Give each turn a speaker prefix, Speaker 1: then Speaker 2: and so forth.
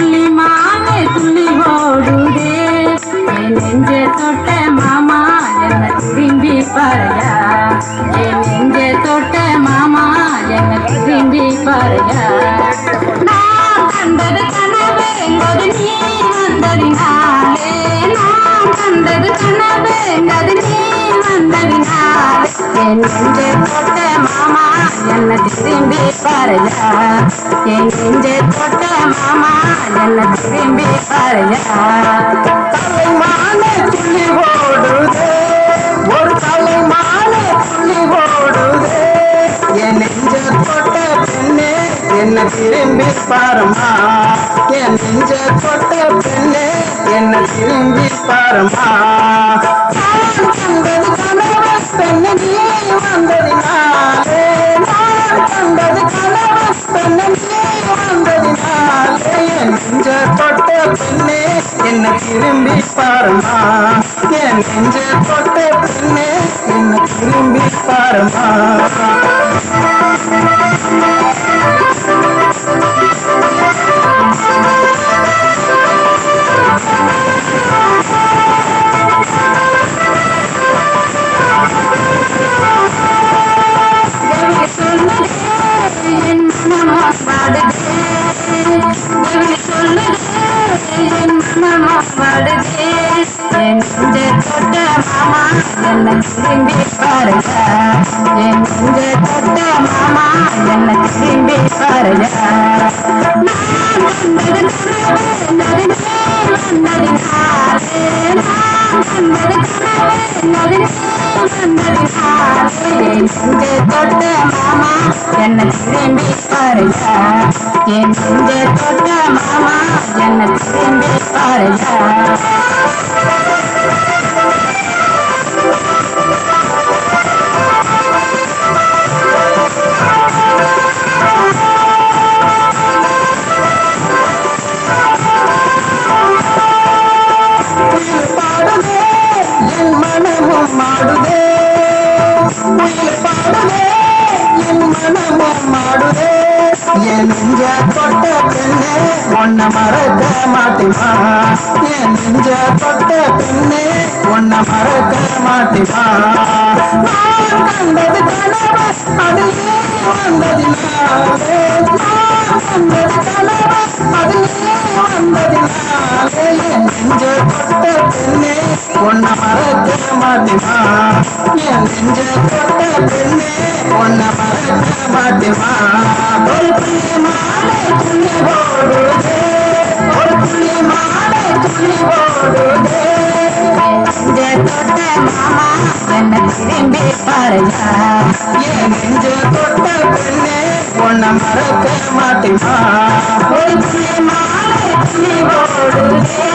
Speaker 1: துள்ளி மானே துள்ளி ஓடுதே என் நெஞ்சே தொட்ட மாமா என்ன திரும்பி பாருயா என் நெஞ்சே தொட்ட மாமா என்ன திரும்பி பாருயா நான் கண்டது கனவு எங்கது நீ வந்ததினாலே நான் கண்டது கனவு எங்கது நீ வந்ததினாலே என் நெஞ்சே தொட்ட மாமா என்ன திரும்பி பாருயா என் நெஞ்சே தொட்ட மாமா என்ன திரும்பி பாருயா
Speaker 2: தலைமானே துள்ளி ஓடுதே ஒரு தலைமானே துள்ளி ஓடுதே என் நெஞ்ச தொட்ட பெண்ணே என்ன திரும்பி பாருமா என் நெஞ்ச தொட்ட பெண்ணே என்ன திரும்பி பாருமா கண்டது கனவு பெண்ணே நீ வந்ததினாலே நான் கண்டது கனவு பெண்ணே நீ வந்ததினாலே என் நெஞ்ச தொட்ட பெண்ணே என்ன திரும்பி பாருமா என் நெஞ்ச தொட்ட பெண்ணே என்ன திரும்பி பாருமா
Speaker 1: தொட்ட மாமா என்ன திரும்பி பாருயா என் நெஞ்ச தொட்ட மாமா என்ன திரும்பி பாருயா தொட்ட மாமா என்ன திரும்பி பாருயா என் நெஞ்ச தொட்ட மாமா என்ன திரும்பி பாருயா
Speaker 2: என் நெஞ்ச தொட்ட பெண்ணே உன்னை மறக்க மாட்டிமா என் நெஞ்ச தொட்ட பெண்ணே உன்னை மறக்க மாட்டிமா நான் கண்டது கனவு அதிலே வந்ததினாலே நான் கண்டது கனவு அதிலே வந்ததினாலே என் நெஞ்ச தொட்ட பெண்ணே உன்னை மறக்க மாட்டிமா என் நெஞ்ச தொட்ட பெண்ணே உன்னை மறக்க மாட்டிமா ஒரு புள்ளி மாலை துள்ளி ஓடுதே ஒரு புள்ளி மாலை துள்ளி ஓடுதே
Speaker 1: நெஞ்ச தொட்ட மாமா என்ன திரும்பி பாருயா
Speaker 2: என் நெஞ்ச தொட்ட பெண்ணே உன்னை மறக்க மாட்டிமா
Speaker 1: ஒரு புள்ளி மாலை துள்ளி ஓடுதே